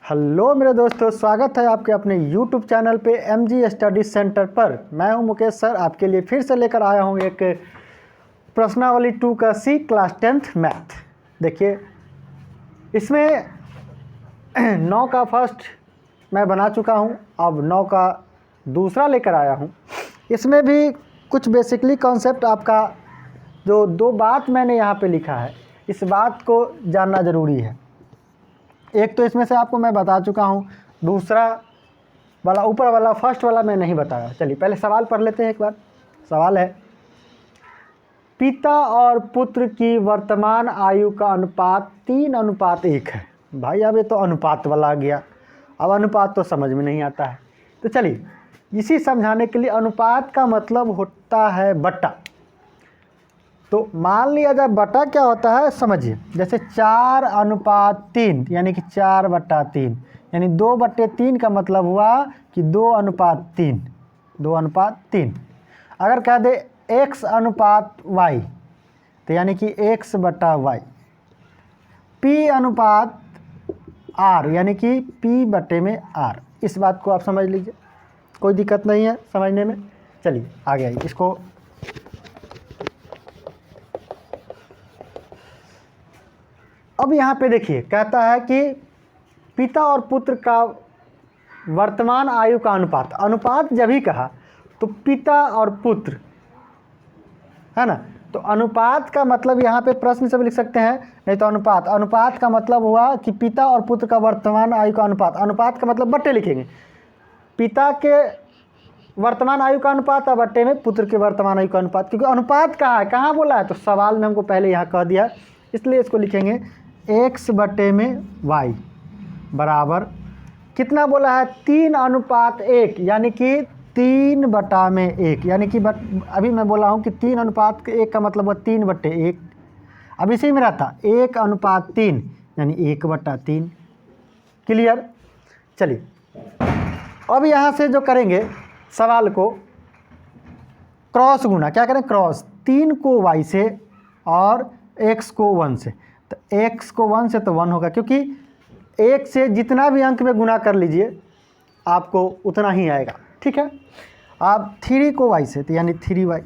Hello मेरे दोस्तों, स्वागत है आपके अपने YouTube चैनल पे MG स्टडी सेंटर पर। मैं हूं मुकेश सर, आपके लिए फिर से लेकर आया हूं एक प्रश्नावली 2 का C क्लास 10th मैथ। देखिए, इसमें 9 का फर्स्ट मैं बना चुका हूं, अब 9 का दूसरा लेकर आया हूं। इसमें भी कुछ बेसिकली कॉन्सेप्ट आपका जो दो बात मैंने यहाँ पे लिखा है, इस बात को जानना ज़रूरी है। एक तो इसमें से आपको मैं बता चुका हूँ, दूसरा वाला ऊपर वाला फर्स्ट वाला मैं नहीं बताया। चलिए पहले सवाल पढ़ लेते हैं एक बार। सवाल है, पिता और पुत्र की वर्तमान आयु का अनुपात 3:1 है। भाई अब ये तो अनुपात वाला आ गया, अब अनुपात तो समझ में नहीं आता है। तो चलिए इसी समझाने के लिए, अनुपात का मतलब होता है बटा। तो मान लिया जाए बटा क्या होता है समझिए, जैसे 4:3 यानी कि 4/3, यानी 2/3 का मतलब हुआ कि 2:3, 2:3। अगर कह दे x/y तो यानी कि x/y, p/r यानी कि p/r। इस बात को आप समझ लीजिए, कोई दिक्कत नहीं है समझने में। चलिए आगे आइए। इसको अब यहाँ पे देखिए, कहता है कि पिता और पुत्र का वर्तमान आयु का अनुपात। अनुपात जब ही कहा तो पिता और पुत्र है ना, तो अनुपात का मतलब यहाँ पे प्रश्न से भी लिख सकते हैं, नहीं तो अनुपात। अनुपात का मतलब हुआ कि पिता और पुत्र का वर्तमान आयु का अनुपात। अनुपात का मतलब बट्टे लिखेंगे, पिता के वर्तमान आयु का अनुपात और बट्टे में पुत्र के वर्तमान आयु का अनुपात। क्योंकि अनुपात कहाँ है, कहाँ बोला है, तो सवाल में हमको पहले यहाँ कह दिया, इसलिए इसको लिखेंगे x/y बराबर कितना बोला है, 3:1, यानी कि 3/1। यानी कि अभी मैं बोला हूँ कि 3:1 का मतलब हुआ 3/1। अब इसी में रहता 1:3 यानी 1/3। क्लियर। चलिए अब यहाँ से जो करेंगे, सवाल को क्रॉस गुना। क्या करें, क्रॉस। 3 को y से और x को 1 से। तो x को 1 से तो 1 होगा, क्योंकि 1 से जितना भी अंक में गुना कर लीजिए आपको उतना ही आएगा। ठीक है। अब 3 को y से तो यानी 3y।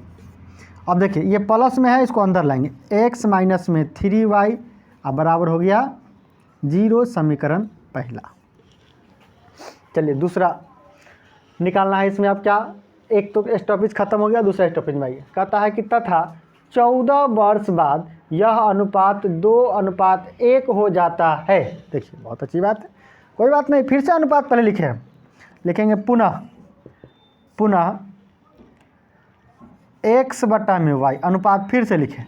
अब देखिए ये प्लस में है, इसको अंदर लाएंगे, x माइनस में 3y अब बराबर हो गया 0। समीकरण पहला। चलिए दूसरा निकालना है। इसमें आप क्या, एक तो स्टॉपेज खत्म हो गया, दूसरा स्टॉपेज में आइए। कहता है कि तथा 14 वर्ष बाद यह अनुपात 2:1 हो जाता है। देखिए बहुत अच्छी बात है, कोई बात नहीं, फिर से अनुपात पहले लिखे हैं, लिखेंगे पुनः x/y। अनुपात फिर से लिखे,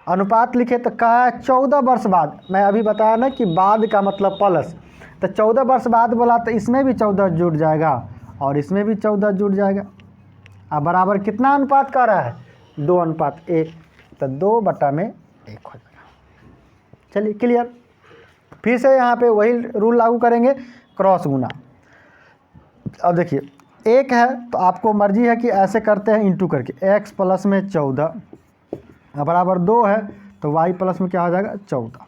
अनुपात लिखे तो कहा 14 वर्ष बाद। मैं अभी बताया ना कि बाद का मतलब प्लस, तो 14 वर्ष बाद बोला तो इसमें भी 14 जुड़ जाएगा और इसमें भी 14 जुड़ जाएगा। अब बराबर कितना अनुपात कर रहा है, 2:1, तो 2/1 हो जाएगा। चलिए क्लियर। फिर से यहाँ पे वही रूल लागू करेंगे, क्रॉस गुना। अब देखिए एक है तो आपको मर्जी है कि ऐसे करते हैं इंटू करके, x प्लस में 14 बराबर 2 है तो y प्लस में क्या हो जाएगा 14।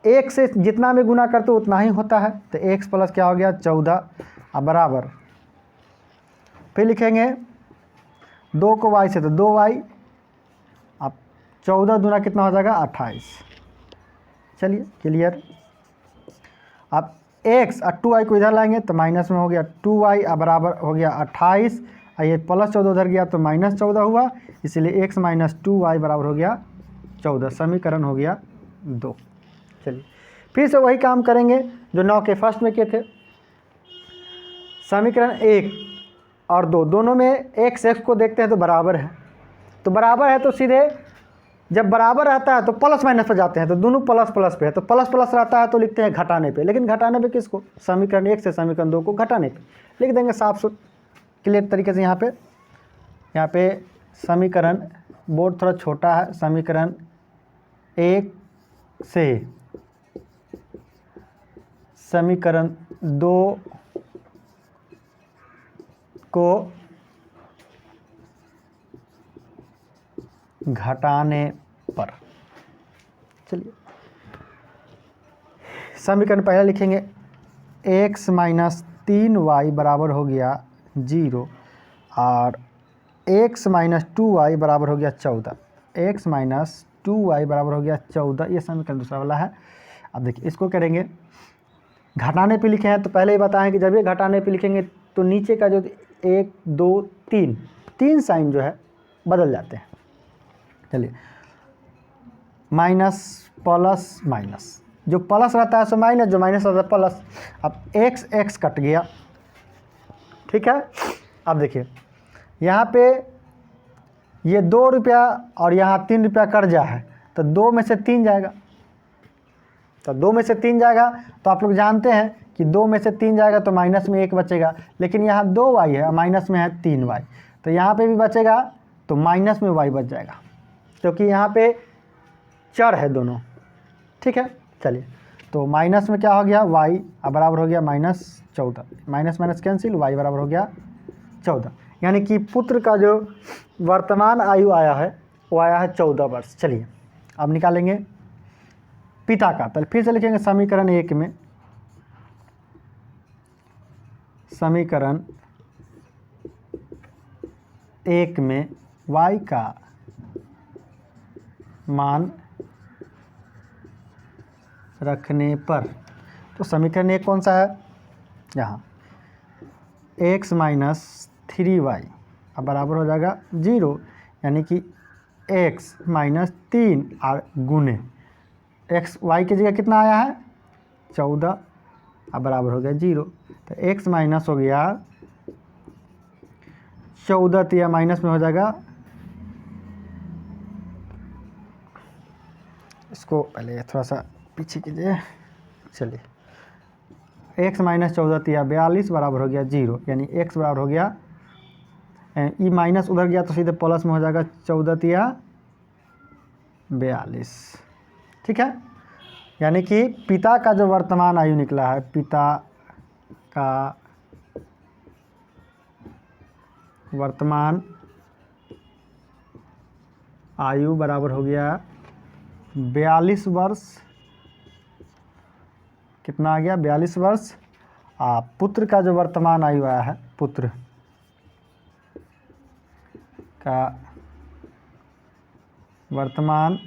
एक से जितना भी गुना करते उतना ही होता है, तो x प्लस क्या हो गया 14 अब बराबर, फिर लिखेंगे 2 को y से तो 2y, अब 14 दूना कितना हो जाएगा 28। चलिए क्लियर। अब x और 2y को इधर लाएंगे तो माइनस में हो गया 2y अब बराबर हो गया 28। ये +14 उधर गया तो -14 हुआ, इसलिए x माइनस 2y बराबर हो गया 14। समीकरण हो गया 2। चलिए फिर से वही काम करेंगे जो 9 के फर्स्ट में किए थे। समीकरण 1 और 2 दोनों में x को देखते हैं तो बराबर है, तो बराबर है तो सीधे जब बराबर रहता है तो प्लस माइनस पर जाते हैं, तो दोनों प्लस प्लस पे है, तो प्लस प्लस रहता है तो लिखते हैं घटाने पे। लेकिन घटाने पे किसको, समीकरण 1 से समीकरण 2 को घटाने पे लिख देंगे साफ क्लियर तरीके से। यहाँ पे समीकरण, बोर्ड थोड़ा छोटा है, समीकरण 1 से समीकरण 2 को घटाने पर। चलिए समीकरण पहले लिखेंगे x माइनस 3y बराबर हो गया 0 और x माइनस 2y बराबर हो गया 14। x माइनस 2y बराबर हो गया 14, ये समीकरण दूसरा वाला है। अब देखिए इसको करेंगे, घटाने पे लिखे हैं तो पहले ही बताएं कि जब ये घटाने पे लिखेंगे तो नीचे का जो 1 2 3 साइन जो है बदल जाते हैं। चलिए, माइनस प्लस माइनस, जो प्लस रहता है सो माइनस, जो माइनस रहता है प्लस। अब x कट गया, ठीक है। अब देखिए यहाँ पे ये 2 रुपया और यहाँ 3 रुपया कर्जा है, तो 2 में से 3 जाएगा, तो 2 में से 3 जाएगा। तो आप लोग जानते हैं कि 2 में से 3 जाएगा तो माइनस में 1 बचेगा, लेकिन यहाँ 2y है, माइनस में है 3y, तो यहाँ पे भी बचेगा तो माइनस में y बच जाएगा, क्योंकि यहाँ पे चर है दोनों, ठीक है। चलिए, तो माइनस में क्या हो गया, y बराबर हो गया -14, माइनस माइनस कैंसिल, y बराबर हो गया 14, यानी कि पुत्र का जो वर्तमान आयु आया है वो आया है 14 वर्ष। चलिए अब निकालेंगे पिता का, पहले फिर से लिखेंगे समीकरण 1 में, समीकरण 1 में y का मान रखने पर, तो समीकरण 1 कौन सा है, यहाँ x माइनस 3y अब बराबर हो जाएगा 0, यानी कि x माइनस 3 और गुने x, y की जगह कितना आया है 14, अब बराबर हो गया 0, तो x माइनस हो गया 14, तो यह माइनस में हो जाएगा, इसको पहले थोड़ा सा पीछे कीजिए। चलिए, x माइनस 14 तिया 42 बराबर हो गया 0, यानी x बराबर हो गया, ई माइनस उधर गया तो सीधे प्लस में हो जाएगा 14 तिया 42, ठीक है। यानी कि पिता का जो वर्तमान आयु निकला है, पिता का वर्तमान आयु बराबर हो गया 42 वर्ष, कितना आ गया 42 वर्ष। पुत्र का जो वर्तमान आयु आया है, पुत्र का वर्तमान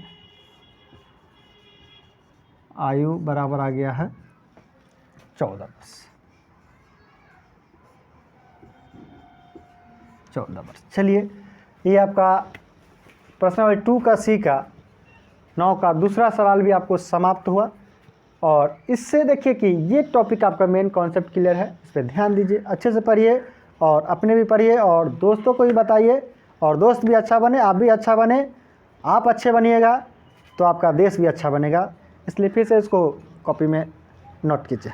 आयु बराबर आ गया है 14 वर्ष, 14 वर्ष। चलिए, ये आपका प्रश्न नंबर 2 का सी का 9 का दूसरा सवाल भी आपको समाप्त हुआ। और इससे देखिए कि ये टॉपिक आपका मेन कॉन्सेप्ट क्लियर है, इस पर ध्यान दीजिए, अच्छे से पढ़िए और अपने भी पढ़िए और दोस्तों को भी बताइए, और दोस्त भी अच्छा बने, आप भी अच्छा बने, आप अच्छे बनिएगा तो आपका देश भी अच्छा बनेगा। इसलिए फिर से इसको कॉपी में नोट कीजिए।